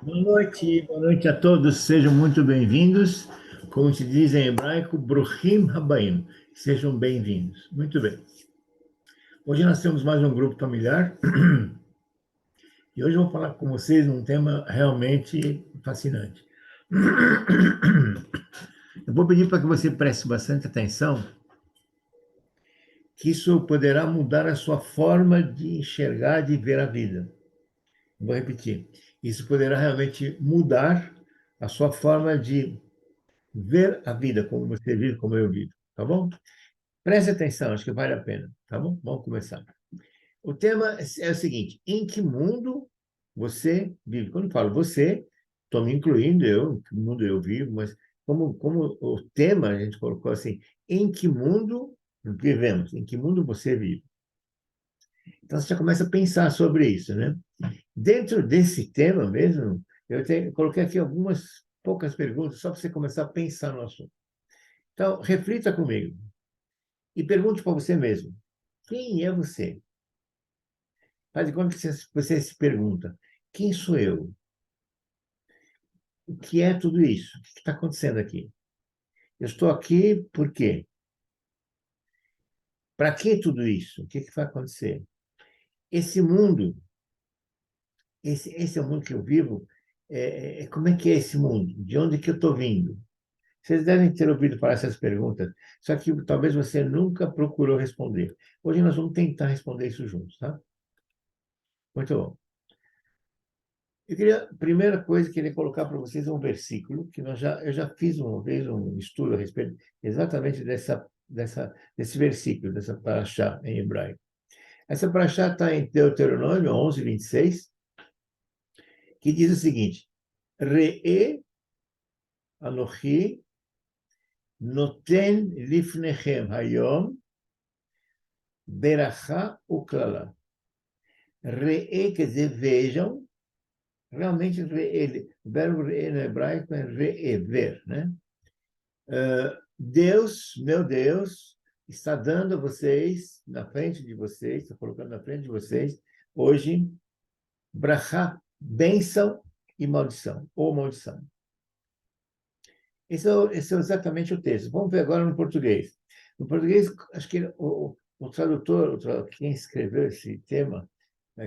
Boa noite a todos, sejam muito bem-vindos. Como se diz em hebraico, Bruchim Habaim, sejam bem-vindos. Muito bem. Hoje nós temos mais um grupo familiar e hoje eu vou falar com vocês um tema realmente fascinante. Eu vou pedir para que você preste bastante atenção, que isso poderá mudar a sua forma de enxergar, de ver a vida. Vou repetir. Isso poderá realmente mudar a sua forma de ver a vida como você vive, como eu vivo, tá bom? Preste atenção, acho que vale a pena, tá bom? Vamos começar. O tema é o seguinte: em que mundo você vive? Quando eu falo você, estou me incluindo eu, que mundo eu vivo, mas como o tema a gente colocou assim, em que mundo vivemos? Em que mundo você vive? Então você já começa a pensar sobre isso, né? Dentro desse tema mesmo, coloquei aqui algumas poucas perguntas só para você começar a pensar no assunto. Então, reflita comigo e pergunte para você mesmo: quem é você? Faz de conta que você se pergunta: quem sou eu? O que é tudo isso? O que está acontecendo aqui? Eu estou aqui por quê? Para que tudo isso? O que vai acontecer? Esse mundo, esse é o mundo que eu vivo, como é que é esse mundo? De onde que eu estou vindo? Vocês devem ter ouvido falar essas perguntas, só que talvez você nunca procurou responder. Hoje nós vamos tentar responder isso juntos, tá? Muito bom. A primeira coisa, queria colocar para vocês um versículo que eu já fiz uma vez um estudo a respeito exatamente desse versículo, dessa paraxá em hebraico. Essa paraxá está em Deuteronômio 11:26, que diz o seguinte: Re'e Anochi noten lifnechem hayom beracha uklala. Re'e quer dizer vejam, realmente re'e, o verbo re'e no hebraico é re'e, ver, né? Deus, meu Deus, está dando a vocês, na frente de vocês, está colocando na frente de vocês, hoje, brachá, bênção e maldição, ou maldição. Esse é exatamente o texto. Vamos ver agora no português. No português, acho que o tradutor, quem escreveu esse tema,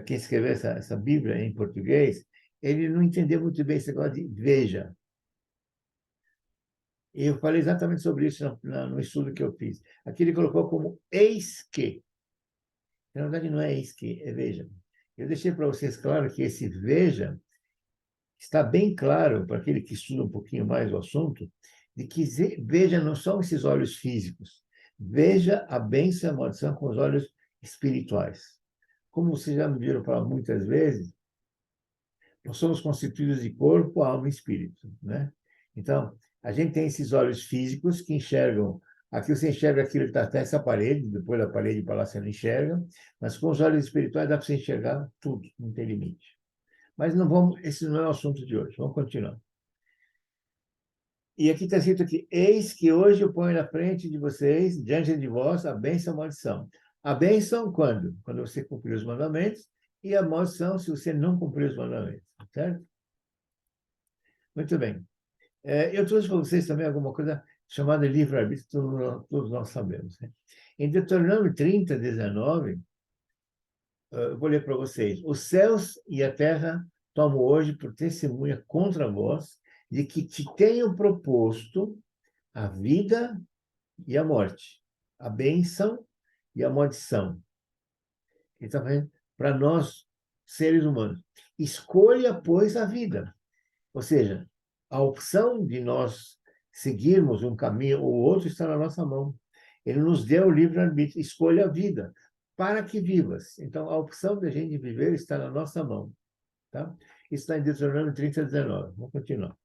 quem escreveu essa Bíblia em português, ele não entendeu muito bem esse negócio de veja. Eu falei exatamente sobre isso no estudo que eu fiz. Aqui ele colocou como eis que. Na verdade, não é eis que, é veja. Eu deixei para vocês claro que esse veja está bem claro para aquele que estuda um pouquinho mais o assunto, de que veja não são esses olhos físicos. Veja a bênção e a maldição com os olhos espirituais. Como vocês já me viram falar muitas vezes, nós somos constituídos de corpo, alma e espírito, né? Então, a gente tem esses olhos físicos que enxergam. Aqui você enxerga aquilo que está até essa parede, depois da parede para lá você não enxerga, mas com os olhos espirituais dá para você enxergar tudo, não tem limite. Mas não vamos, esse não é o assunto de hoje, vamos continuar. E aqui está escrito aqui: eis que hoje eu ponho na frente de vocês, diante de vós, a bênção e a maldição. A bênção quando? Quando você cumprir os mandamentos, e a maldição se você não cumprir os mandamentos, certo? Muito bem. Eu trouxe para vocês também alguma coisa chamada livre-arbítrio, todos nós sabemos, né? Em Deuteronômio 30:19, eu vou ler para vocês: os céus e a terra tomam hoje por testemunha contra vós, de que te tenho proposto a vida e a morte, a bênção e a maldição. Ele está falando para nós, seres humanos. Escolha, pois, a vida. Ou seja, a opção de nós seguirmos um caminho ou outro está na nossa mão. Ele nos deu o livre-arbítrio. Escolha a vida para que vivas. Então, a opção da gente viver está na nossa mão. Tá? Isso está em Deuteronômio 30:19. Vamos continuar.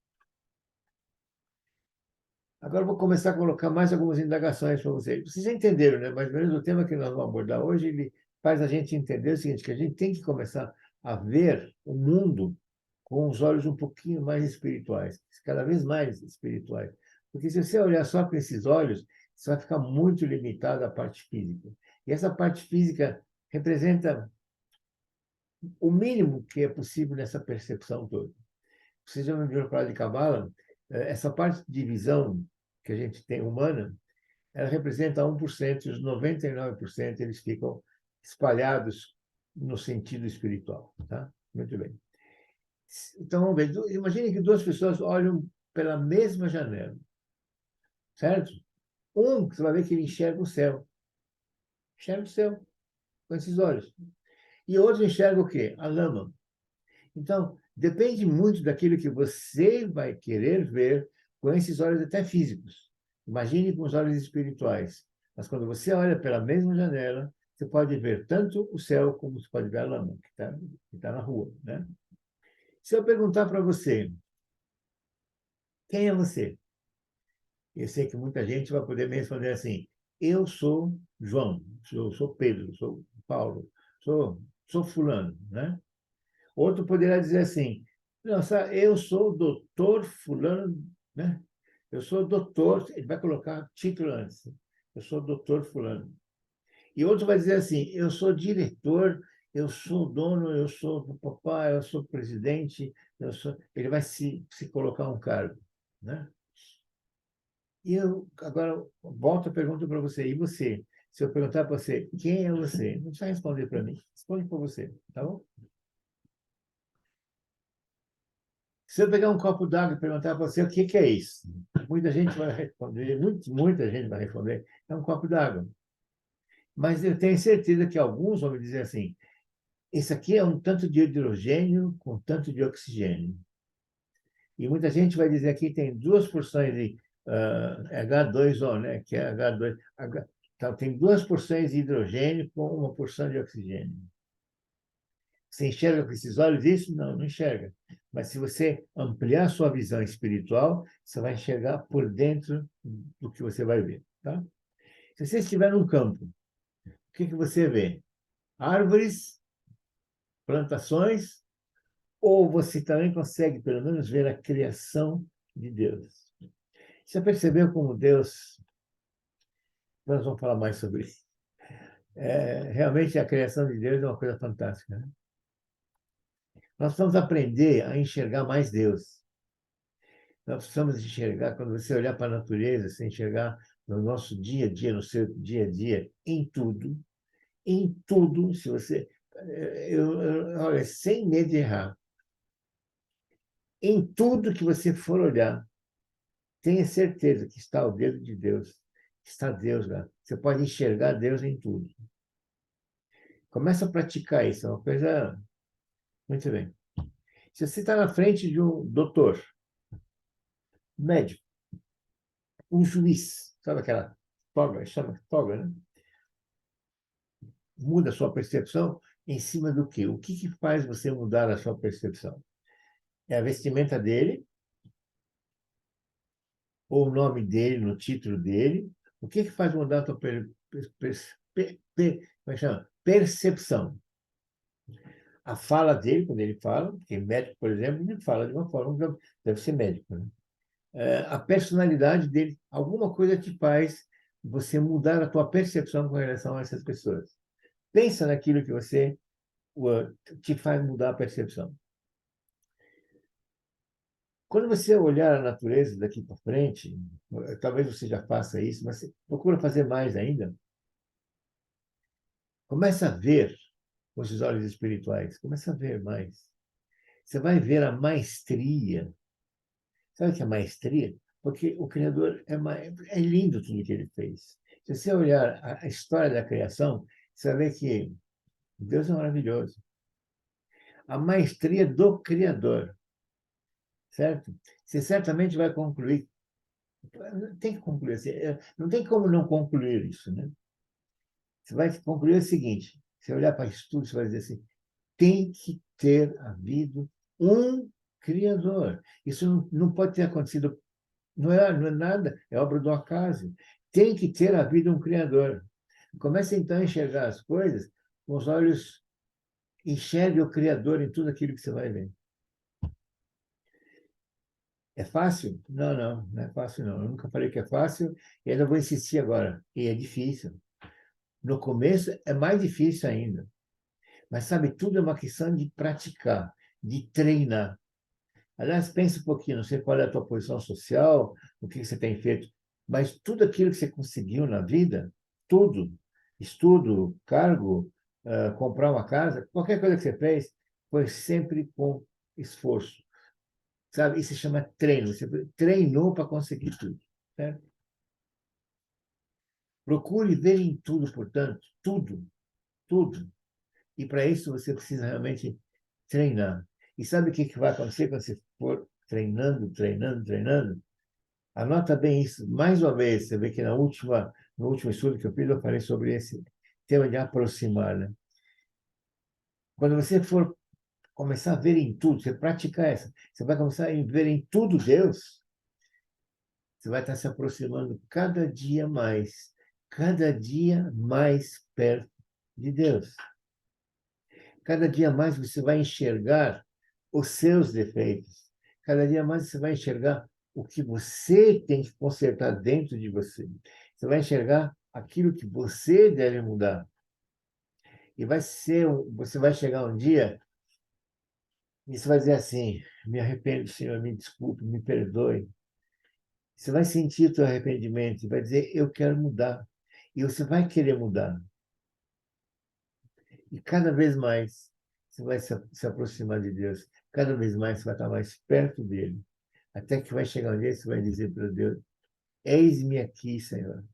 Agora eu vou começar a colocar mais algumas indagações para vocês. Vocês já entenderam, né? Mais ou menos o tema que nós vamos abordar hoje, ele faz a gente entender o seguinte, que a gente tem que começar a ver o mundo com os olhos um pouquinho mais espirituais, cada vez mais espirituais. Porque se você olhar só com esses olhos, você vai ficar muito limitado à parte física. E essa parte física representa o mínimo que é possível nessa percepção toda. Vocês já ouviram falar de Cabala? Essa parte de visão que a gente tem humana, ela representa 1%, e os 99% eles ficam espalhados no sentido espiritual. Tá? Muito bem. Então, vamos ver. Imagine que duas pessoas olham pela mesma janela, certo? Você vai ver que ele enxerga o céu. Enxerga o céu com esses olhos. E o outro enxerga o quê? A lama. Então, depende muito daquilo que você vai querer ver com esses olhos até físicos. Imagine com os olhos espirituais. Mas quando você olha pela mesma janela, você pode ver tanto o céu como você pode ver a lama que tá na rua, né? Se eu perguntar para você, quem é você? Eu sei que muita gente vai poder me responder assim, eu sou João, eu sou Pedro, sou Paulo, sou fulano, né? Outro poderá dizer assim, nossa, eu sou o doutor fulano, né? Eu sou doutor, ele vai colocar título antes. Eu sou doutor fulano. E outro vai dizer assim, eu sou diretor, eu sou dono, eu sou papai, eu sou presidente, ele vai se colocar um cargo, né? E eu agora volto a pergunta para você, e você? Se eu perguntar para você, quem é você? Não precisa responder para mim, responde para você, tá bom? Se eu pegar um copo d'água e perguntar para você o que é isso, muita gente vai responder, muita gente vai responder, é um copo d'água. Mas eu tenho certeza que alguns vão me dizer assim, esse aqui é um tanto de hidrogênio com tanto de oxigênio. E muita gente vai dizer aqui tem duas porções de H2O, né? Que é H2. Então, tem duas porções de hidrogênio com uma porção de oxigênio. Você enxerga com esses olhos isso? Não, não enxerga. Mas se você ampliar sua visão espiritual, você vai enxergar por dentro do que você vai ver. Tá? Se você estiver num campo, o que você vê? Árvores, plantações, ou você também consegue, pelo menos, ver a criação de Deus? Você percebeu como Deus... Nós vamos falar mais sobre isso. Realmente, a criação de Deus é uma coisa fantástica. Né? Nós precisamos aprender a enxergar mais Deus. Nós precisamos enxergar, quando você olhar para a natureza, você enxergar no nosso dia a dia, no seu dia a dia, em tudo, se você... olha, sem medo de errar, em tudo que você for olhar, tenha certeza que está o dedo de Deus, está Deus lá. Você pode enxergar Deus em tudo. Começa a praticar isso, é uma coisa... Muito bem. Se você está na frente de um doutor, médico, um juiz, sabe aquela toga, chama toga, né? Muda a sua percepção em cima do quê? O que faz você mudar a sua percepção? É a vestimenta dele, ou o nome dele, no título dele? O que faz mudar a tua como é que chama? Percepção? A fala dele, quando ele fala, porque médico, por exemplo, ele fala de uma forma, deve ser médico, né? A personalidade dele, alguma coisa te faz você mudar a tua percepção com relação a essas pessoas. Pensa naquilo que você te faz mudar a percepção. Quando você olhar a natureza daqui para frente, talvez você já faça isso, mas procura fazer mais ainda. Começa a ver com os olhos espirituais, começa a ver mais. Você vai ver a maestria. Sabe o que é maestria? Porque o Criador é lindo tudo que ele fez. Se você olhar a história da criação, você vai ver que Deus é maravilhoso. A maestria do Criador, certo? Você certamente vai concluir. Tem que concluir. Não tem como não concluir isso, né? Você vai concluir o seguinte: você olhar para isso tudo, você vai dizer assim: tem que ter havido um Criador. Isso não pode ter acontecido, não é nada, é obra do acaso. Tem que ter havido um Criador. Comece então a enxergar as coisas com os olhos, enxergue o Criador em tudo aquilo que você vai ver. É fácil? Não, não, não é fácil, não. Eu nunca falei que é fácil e ainda vou insistir agora. E é difícil. No começo é mais difícil ainda. Mas, sabe, tudo é uma questão de praticar, de treinar. Aliás, pensa um pouquinho, não sei qual é a tua posição social, o que você tem feito, mas tudo aquilo que você conseguiu na vida, tudo, estudo, cargo, comprar uma casa, qualquer coisa que você fez, foi sempre com esforço, sabe? Isso se chama treino. Você treinou para conseguir tudo, certo? Procure ver em tudo, portanto, tudo, tudo. E para isso você precisa realmente treinar. E sabe o que vai acontecer quando você for treinando, treinando, treinando? Anota bem isso. Mais uma vez, você vê que no último estudo que eu fiz, eu falei sobre esse tema de aproximar, né? Quando você for começar a ver em tudo, você praticar essa, você vai começar a ver em tudo Deus, você vai estar se aproximando cada dia mais perto de Deus. Cada dia mais você vai enxergar os seus defeitos. Cada dia mais você vai enxergar o que você tem que consertar dentro de você. Você vai enxergar aquilo que você deve mudar. E você vai chegar um dia e você vai dizer assim: me arrependo, Senhor, me desculpe, me perdoe. Você vai sentir o seu arrependimento e vai dizer: eu quero mudar. E você vai querer mudar. E cada vez mais você vai se aproximar de Deus. Cada vez mais você vai estar mais perto dele. Até que vai chegar um dia e você vai dizer para Deus: eis-me aqui, Senhor.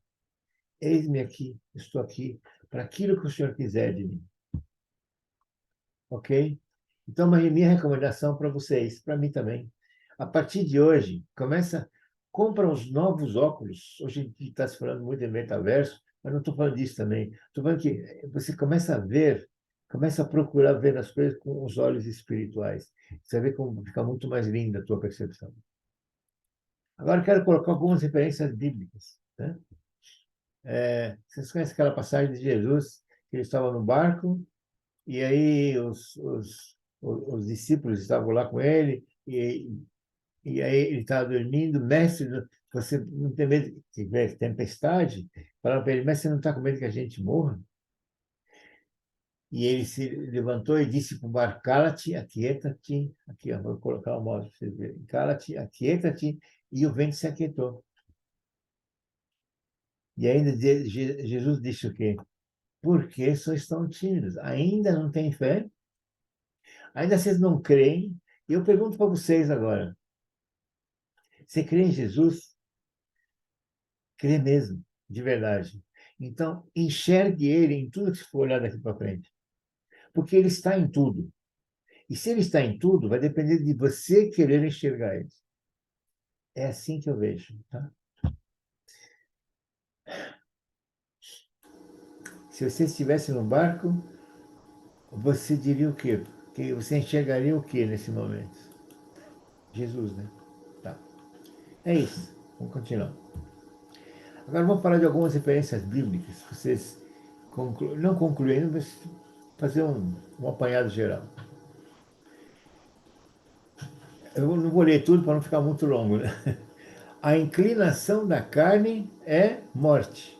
Eis-me aqui. Estou aqui para aquilo que o Senhor quiser de mim. Ok? Então, minha recomendação para vocês, para mim também. A partir de hoje, compra uns novos óculos. Hoje a gente está se falando muito de metaverso, mas não estou falando disso também. Estou falando que você começa a procurar ver as coisas com os olhos espirituais. Você vai ver como fica muito mais linda a tua percepção. Agora eu quero colocar algumas referências bíblicas, né? Vocês conhecem aquela passagem de Jesus, que ele estava no barco, e aí os discípulos estavam lá com ele, e aí ele estava dormindo, mestre, você não tem medo que tiver tempestade? Falaram para ele: mestre, você não está com medo que a gente morra? E ele se levantou e disse para o mar: cala-te, aquieta-te. Aqui, ó, vou colocar o mouse para vocês verem: cala-te, aquieta-te, e o vento se aquietou. E ainda Jesus disse o quê? Por que sois tão tímidos? Ainda não têm fé? Ainda vocês não creem? E eu pergunto para vocês agora: você crê em Jesus? Crê mesmo, de verdade. Então, enxergue ele em tudo que se for olhar daqui para frente. Porque ele está em tudo. E se ele está em tudo, vai depender de você querer enxergar ele. É assim que eu vejo. Tá? Se você estivesse no barco, você diria o quê? Que você enxergaria o quê nesse momento? Jesus, né? Tá. É isso. Vamos continuar. Agora vamos falar de algumas referências bíblicas. Vocês não concluindo, mas fazer um apanhado geral. Eu não vou ler tudo para não ficar muito longo, né? A inclinação da carne é morte.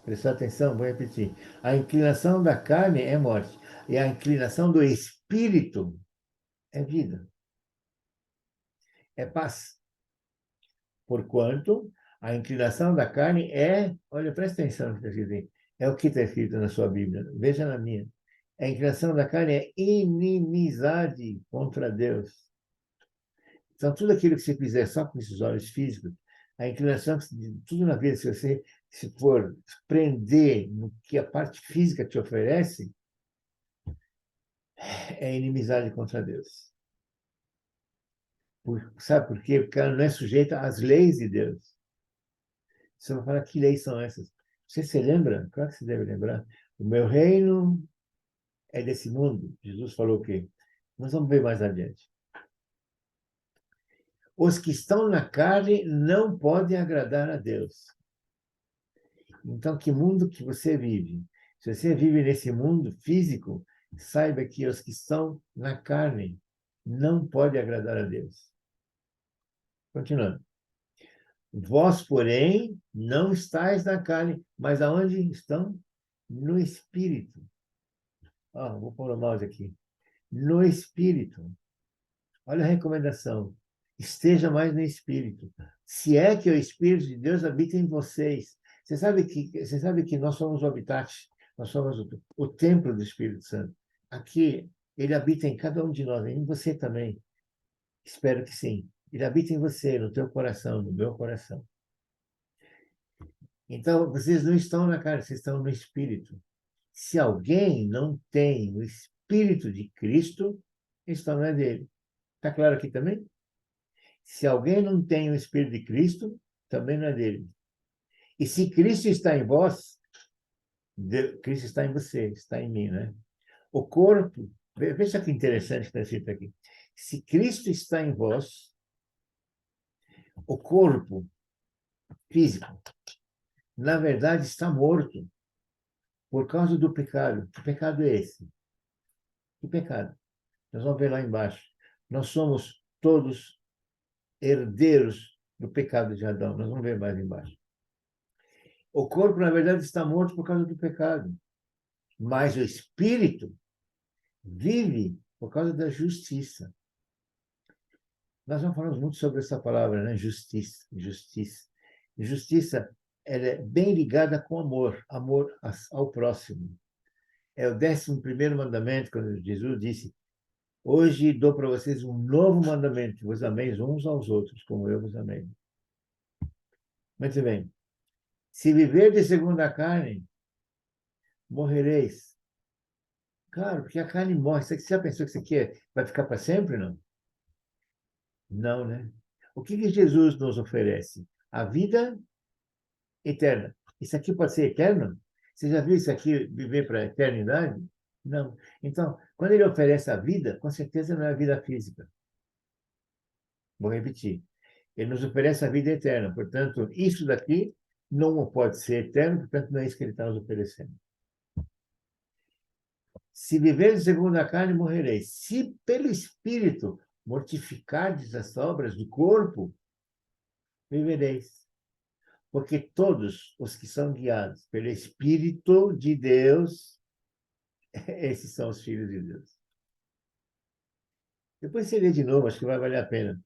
Prestar atenção, vou repetir. A inclinação da carne é morte. E a inclinação do espírito é vida, é paz. Porquanto a inclinação da carne olha, presta atenção no que está escrito aí. É o que está escrito na sua Bíblia. Veja na minha. A inclinação da carne é inimizade contra Deus. Então, tudo aquilo que você fizer só com esses olhos físicos, a inclinação de tudo na vida, se você se for prender no que a parte física te oferece, é inimizade contra Deus. Sabe por quê? Porque ela não é sujeita às leis de Deus. Você vai falar: que leis são essas? Você se lembra? Claro que você deve lembrar. O meu reino é desse mundo. Jesus falou o quê? Nós vamos ver mais adiante. Os que estão na carne não podem agradar a Deus. Então, que mundo que você vive? Se você vive nesse mundo físico, saiba que os que estão na carne não podem agradar a Deus. Continuando. Vós, porém, não estáis na carne, mas aonde estão? No Espírito. Vou pôr o mouse aqui. No Espírito. Olha a recomendação. Esteja mais no Espírito. Se é que o Espírito de Deus habita em vocês. Você sabe que nós somos o habitat, nós somos o templo do Espírito Santo. Aqui, ele habita em cada um de nós, em você também. Espero que sim. Ele habita em você, no teu coração, no meu coração. Então, vocês não estão na carne, vocês estão no Espírito. Se alguém não tem o Espírito de Cristo, então não é dele. Está claro aqui também? Se alguém não tem o Espírito de Cristo, também não é dele. E se Cristo está em vós, Cristo está em você, está em mim, né? O corpo, veja que interessante que está escrito aqui. Se Cristo está em vós, o corpo físico, na verdade, está morto por causa do pecado. Que pecado é esse? Que pecado? Nós vamos ver lá embaixo. Nós somos todos herdeiros do pecado de Adão. Nós vamos ver mais embaixo. O corpo, na verdade, está morto por causa do pecado. Mas o espírito vive por causa da justiça. Nós não falamos muito sobre essa palavra, né? Justiça, justiça. Justiça, ela é bem ligada com amor, amor ao próximo. É o 11º mandamento, quando Jesus disse: hoje dou para vocês um novo mandamento, que vos ameis uns aos outros, como eu vos amei. Muito bem. Se viver de segundo a carne, morrereis. Claro, porque a carne morre. Você já pensou que isso aqui vai ficar para sempre, não? Não, né? O que Jesus nos oferece? A vida eterna. Isso aqui pode ser eterno? Você já viu isso aqui viver para a eternidade? Não. Então, quando ele oferece a vida, com certeza não é a vida física. Vou repetir. Ele nos oferece a vida eterna. Portanto, isso daqui não pode ser eterno, portanto, não é isso que ele está nos oferecendo. Se viveres segundo a carne, morrereis. Se pelo Espírito mortificardes as obras do corpo, vivereis. Porque todos os que são guiados pelo Espírito de Deus, esses são os filhos de Deus. Depois você lê de novo, acho que vai valer a pena.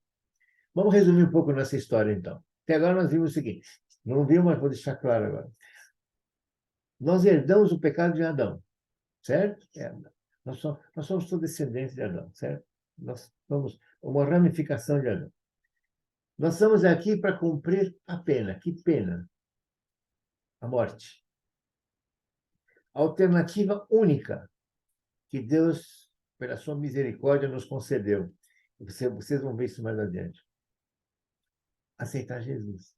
Vamos resumir um pouco nossa história, então. Até agora nós vimos o seguinte, não vimos, mas vou deixar claro agora. Nós herdamos o pecado de Adão, certo? Nós somos todos descendentes de Adão, certo? Nós somos uma ramificação de Adão. Nós estamos aqui para cumprir a pena. Que pena? A morte. A alternativa única que Deus, pela sua misericórdia, nos concedeu. Vocês vão ver isso mais adiante. Aceitar Jesus.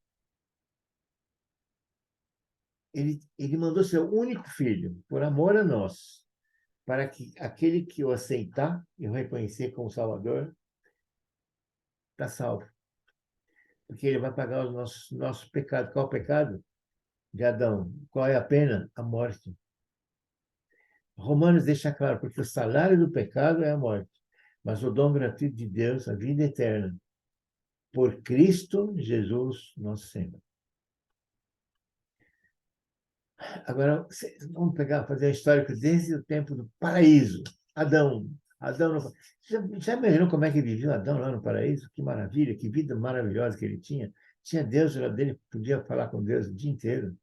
Ele mandou seu único filho, por amor a nós, para que aquele que o aceitar e o reconhecer como Salvador, está salvo. Porque ele vai pagar os nossos pecados. Qual é o pecado? De Adão. Qual é a pena? A morte. Romanos deixa claro, porque o salário do pecado é a morte, mas o dom gratuito de Deus, a vida eterna, por Cristo Jesus, nosso Senhor. Agora, vamos fazer a história desde o tempo do paraíso. Adão. Já imaginou como é que vivia Adão lá no paraíso? Que maravilha, que vida maravilhosa que ele tinha. Tinha Deus lá dele, podia falar com Deus o dia inteiro.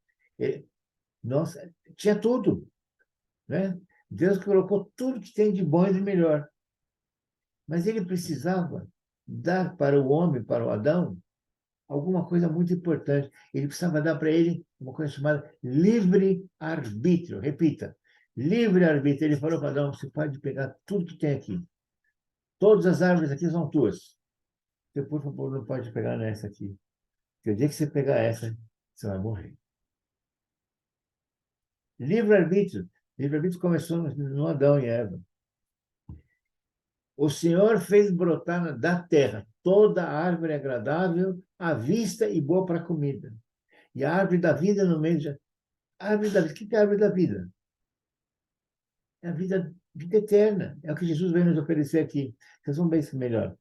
Nossa, tinha tudo, né? Deus colocou tudo que tem de bom e de melhor. Mas ele precisava dar para o homem, para o Adão, alguma coisa muito importante. Ele precisava dar para ele uma coisa chamada livre-arbítrio. Repita, livre-arbítrio. Ele falou para Adão, você pode pegar tudo que tem aqui. Todas as árvores aqui são tuas. Você, por favor, não pode pegar nessa aqui. Porque o dia que você pegar essa, você vai morrer. Livre-arbítrio. Livre-arbítrio começou no Adão e Eva. O Senhor fez brotar da terra toda árvore agradável à vista e boa para a comida. E a árvore da vida no meio de... Árvore da vida. O que é a árvore da vida? É a vida eterna. É o que Jesus veio nos oferecer aqui. Vocês vão ver isso melhor.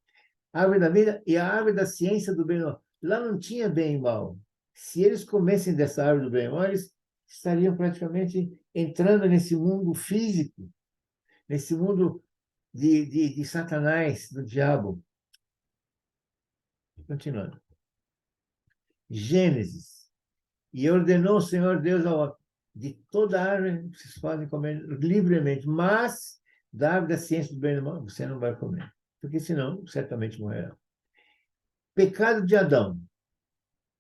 A árvore da vida e a árvore da ciência do bem e do mal. Lá não tinha bem e mal. Se eles comessem dessa árvore do bem e mal, eles estariam praticamente entrando nesse mundo físico, nesse mundo de Satanás, do diabo. Continuando. Gênesis. E ordenou o Senhor Deus ao homem, de toda árvore vocês podem comer livremente, mas da árvore da ciência do bem e do mal você não vai comer, porque senão certamente morrerá. Pecado de Adão,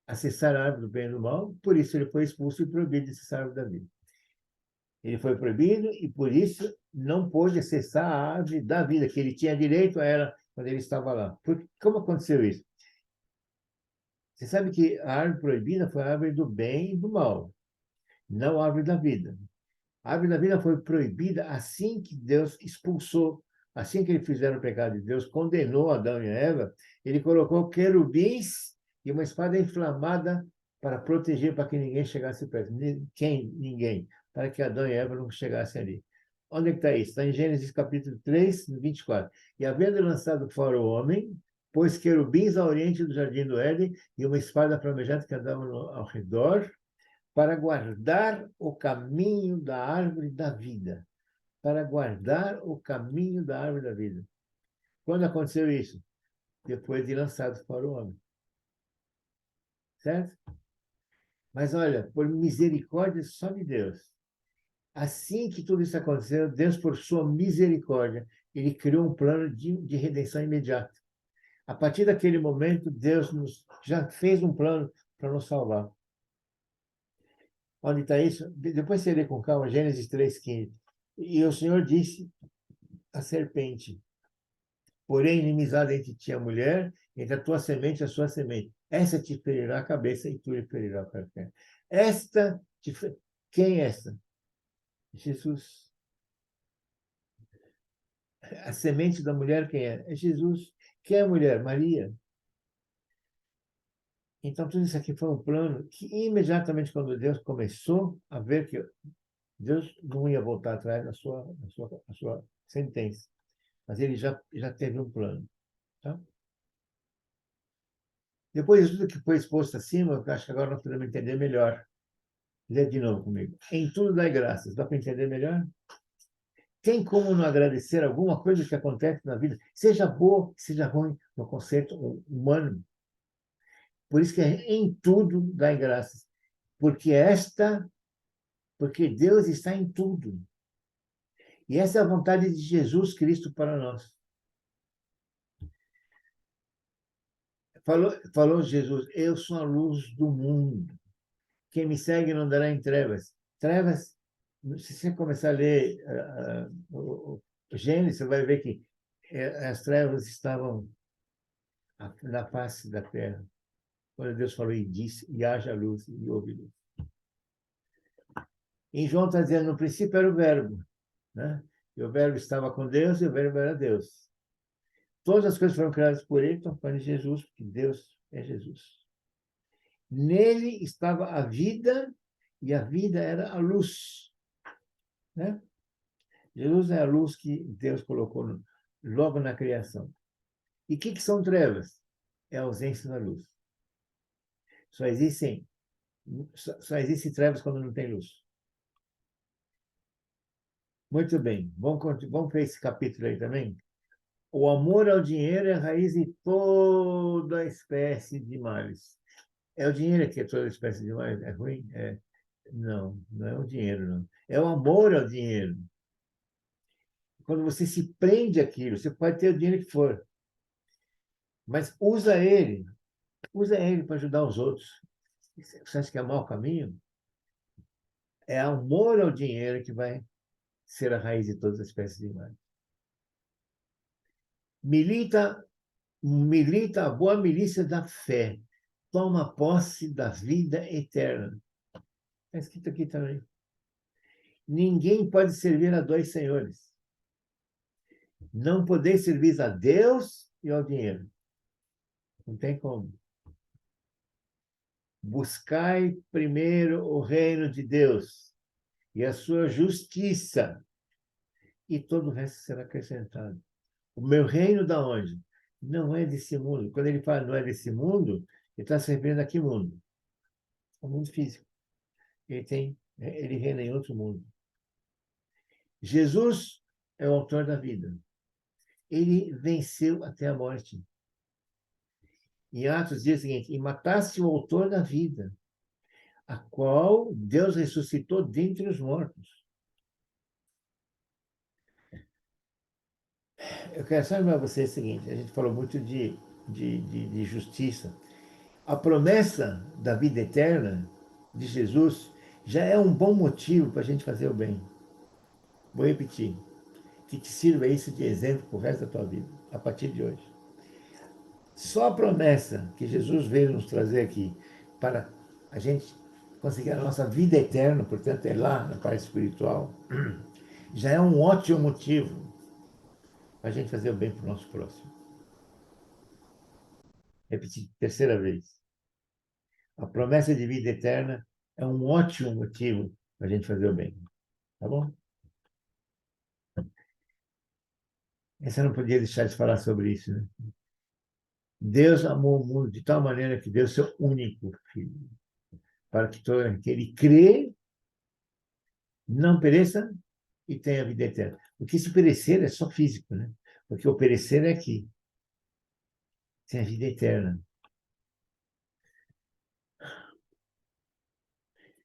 acessar a árvore do bem e do mal, por isso ele foi expulso e proibido de acessar a árvore da vida. Ele foi proibido e por isso não pôde acessar a árvore da vida, que ele tinha direito a ela quando ele estava lá. Como aconteceu isso? Você sabe que a árvore proibida foi a árvore do bem e do mal, não a árvore da vida. A árvore da vida foi proibida assim que Deus expulsou, assim que eles fizeram o pecado de Deus, condenou Adão e Eva, ele colocou querubins e uma espada inflamada para proteger, para que ninguém chegasse perto. Quem? Ninguém. Para que Adão e Eva não chegassem ali. Onde é que está isso? Está em Gênesis capítulo 3, 24. E havendo lançado fora o homem, pôs querubins ao oriente do jardim do Éden e uma espada flamejante que andava ao redor, para guardar o caminho da árvore da vida. Para guardar o caminho da árvore da vida. Quando aconteceu isso? Depois de lançado fora o homem. Certo? Mas olha, por misericórdia só de Deus. Assim que tudo isso aconteceu, Deus, por sua misericórdia, ele criou um plano de redenção imediata. A partir daquele momento, Deus já fez um plano para nos salvar. Onde está isso? Depois você lê com calma, Gênesis 3,15. E o Senhor disse à serpente: porém, inimizade entre ti e a mulher, entre a tua semente e a sua semente. Essa te ferirá a cabeça e tu lhe ferirá a perna. Esta te Quem é esta? Jesus. A semente da mulher, quem é? É Jesus. Quem é a mulher? Maria. Então, tudo isso aqui foi um plano que, imediatamente, quando Deus começou a ver que Deus não ia voltar atrás na sua sentença, mas ele já teve um plano. Tá? Depois de tudo que foi exposto acima, eu acho que agora nós podemos entender melhor. Lê de novo comigo. Em tudo dai graças. Dá para entender melhor? Tem como não agradecer alguma coisa que acontece na vida, seja boa, seja ruim, no conceito humano? Por isso que é em tudo dai graças. Porque Deus está em tudo. E essa é a vontade de Jesus Cristo para nós. Falou Jesus: eu sou a luz do mundo. Quem me segue não andará em trevas. Trevas, se você começar a ler o Gênesis, você vai ver que as trevas estavam na face da terra. Quando Deus falou e disse, e haja luz, e houve luz. Em João está dizendo, no princípio era o verbo, né? E o verbo estava com Deus e o verbo era Deus. Todas as coisas foram criadas por ele, estão falando de Jesus, porque Deus é Jesus. Nele estava a vida, e a vida era a luz. Né? Jesus é a luz que Deus colocou logo na criação. E o que são trevas? É a ausência da luz. Só existem trevas quando não tem luz. Muito bem, vamos ver esse capítulo aí também. O amor ao dinheiro é a raiz de toda espécie de males. É o dinheiro que é toda espécie de males? É ruim? Não, não é o dinheiro, não. É o amor ao dinheiro. Quando você se prende àquilo, você pode ter o dinheiro que for, mas usa ele para ajudar os outros. Você acha que é mau caminho? É amor ao dinheiro que vai ser a raiz de todas as espécies de males. Milita a boa milícia da fé. Toma posse da vida eterna. Está escrito aqui também. Ninguém pode servir a dois senhores. Não podeis servir a Deus e ao dinheiro. Não tem como. Buscai primeiro o reino de Deus e a sua justiça, e todo o resto será acrescentado. O meu reino da onde? Não é desse mundo. Quando ele fala não é desse mundo, ele está se referindo a que mundo? Ao mundo físico. Ele reina em outro mundo. Jesus é o autor da vida. Ele venceu até a morte. Em Atos diz o seguinte: e matasse o autor da vida, a qual Deus ressuscitou dentre os mortos. Eu quero só lembrar você o seguinte: a gente falou muito de justiça. A promessa da vida eterna de Jesus já é um bom motivo para a gente fazer o bem. Vou repetir. Que te sirva isso de exemplo para o resto da tua vida, a partir de hoje. Só a promessa que Jesus veio nos trazer aqui para a gente conseguir a nossa vida eterna, portanto, é lá na parte espiritual, já é um ótimo motivo para a gente fazer o bem para o nosso próximo. Repetir, terceira vez. A promessa de vida eterna é um ótimo motivo para a gente fazer o bem. Tá bom? Você não podia deixar de falar sobre isso, né? Deus amou o mundo de tal maneira que deu seu único filho, para que todo aquele crê não pereça e tenha vida eterna. Porque se perecer é só físico, né? Porque o perecer é aqui, tem a vida eterna.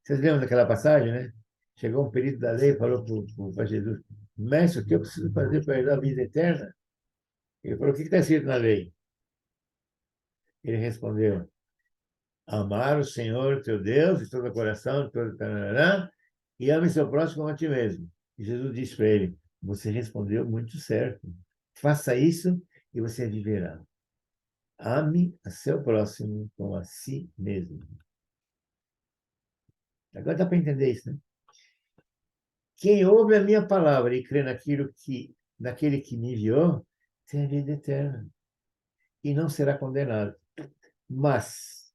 Vocês lembram daquela passagem, né? Chegou um período da lei e falou para Jesus: Mestre, o que eu preciso fazer para herdar a vida eterna? Ele falou: o que está escrito na lei? Ele respondeu: amar o Senhor teu Deus de todo o coração, de todo o tarará, e ame seu próximo como a ti mesmo. E Jesus disse para ele: você respondeu muito certo. Faça isso e você viverá. Ame a seu próximo como a si mesmo. Agora dá para entender isso, né? Quem ouve a minha palavra e crê naquele que me enviou, tem a vida eterna e não será condenado. Mas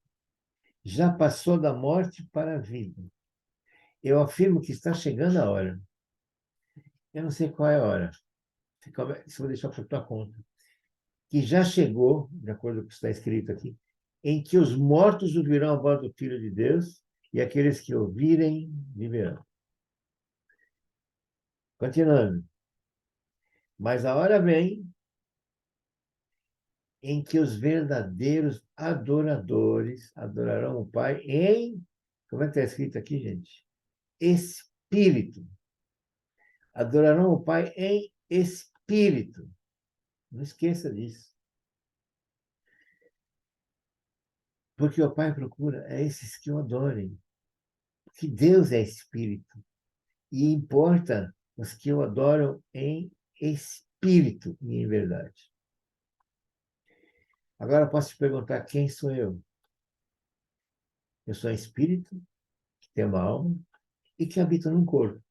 já passou da morte para a vida. Eu afirmo que está chegando a hora. Eu não sei qual é a hora. Isso vou deixar por tua conta. Que já chegou, de acordo com o que está escrito aqui, em que os mortos ouvirão a voz do Filho de Deus e aqueles que ouvirem viverão. Continuando. Mas a hora vem em que os verdadeiros adoradores adorarão o Pai em. Como é que está escrito aqui, gente? Espírito. Adorarão o Pai em espírito. Não esqueça disso. Porque o Pai procura é esses que o adorem. Que Deus é espírito. E importa os que o adoram em espírito e em verdade. Agora posso te perguntar quem sou eu? Eu sou espírito, que tem uma alma e que habita num corpo.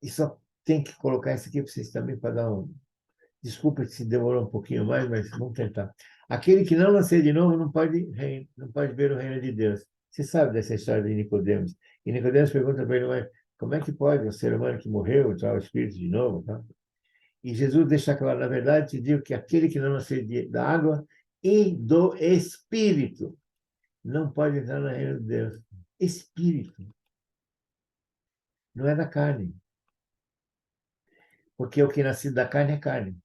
E só tem que colocar isso aqui para vocês também para dar um. Desculpa se demorou um pouquinho mais, mas vamos tentar. Aquele que não nascer de novo não pode ver o reino de Deus. Você sabe dessa história de Nicodemos. E Nicodemos pergunta para ele: mas como é que pode um ser humano que morreu entrar o espírito de novo? Tá? E Jesus deixa claro: na verdade, te digo que aquele que não nascer da água e do espírito não pode entrar no reino de Deus. Espírito, não é da carne. Porque o que é nascido da carne é carne.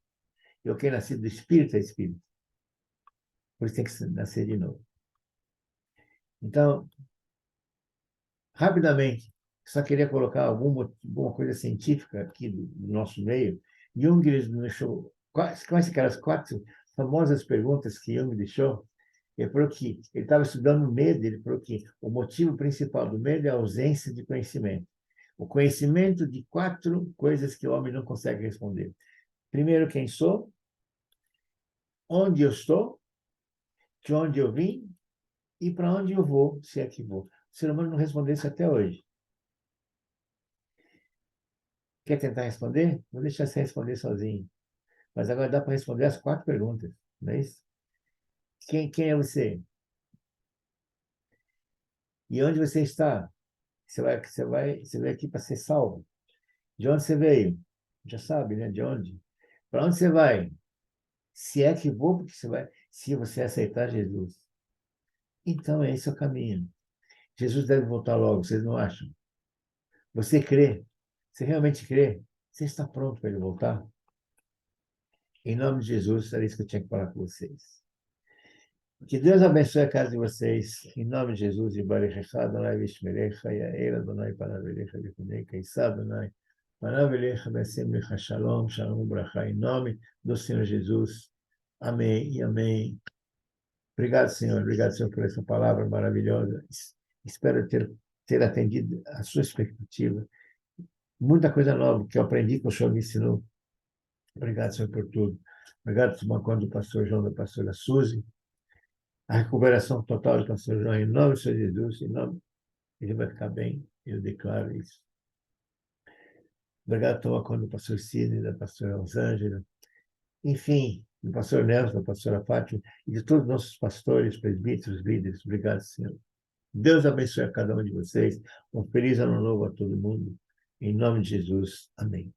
E o que é nascido do espírito é espírito. Por isso tem que nascer de novo. Então, rapidamente, só queria colocar alguma coisa científica aqui do nosso meio. Jung deixou, quais aquelas 4 famosas perguntas que Jung deixou? Ele falou que ele estava estudando medo, ele falou que o motivo principal do medo é a ausência de conhecimento. O conhecimento de 4 coisas que o homem não consegue responder. Primeiro, quem sou, onde eu estou, de onde eu vim e para onde eu vou, se é que vou. O ser humano não respondeu isso até hoje. Quer tentar responder? Vou deixar você responder sozinho. Mas agora dá para responder as 4 perguntas, não é isso? Quem é você? E onde você está? Você vai aqui para ser salvo. De onde você veio? Já sabe, né? De onde? Para onde você vai? Se é que vou, porque você vai, se você aceitar Jesus. Então, esse é o caminho. Jesus deve voltar logo, vocês não acham? Você crê? Você realmente crê? Você está pronto para ele voltar? Em nome de Jesus, era isso que eu tinha que falar com vocês. Que Deus abençoe a casa de vocês. Em nome de Jesus, e Barechecha, Adonai Vishmerecha, Yael Adonai Panavelecha Vichuneika, Issa Adonai Panavelecha, Besim Lecha Shalom, Shalom Bracha, em nome do Senhor Jesus. Amém e amém. Obrigado, Senhor. Obrigado, Senhor, por essa palavra maravilhosa. Espero ter atendido a sua expectativa. Muita coisa nova que eu aprendi que o Senhor me ensinou. Obrigado, Senhor, por tudo. Obrigado, por quando do pastor João, da pastora Suzy. A recuperação total do pastor João, em nome do Senhor Jesus, em nome, ele vai ficar bem, eu declaro isso. Obrigado, Tom, quando do pastor Sidney, da pastora Rosângela, enfim, do pastor Nelson, da pastora Fátima, e de todos os nossos pastores, presbíteros, líderes. Obrigado, Senhor. Deus abençoe a cada um de vocês. Um feliz ano novo a todo mundo. Em nome de Jesus. Amém.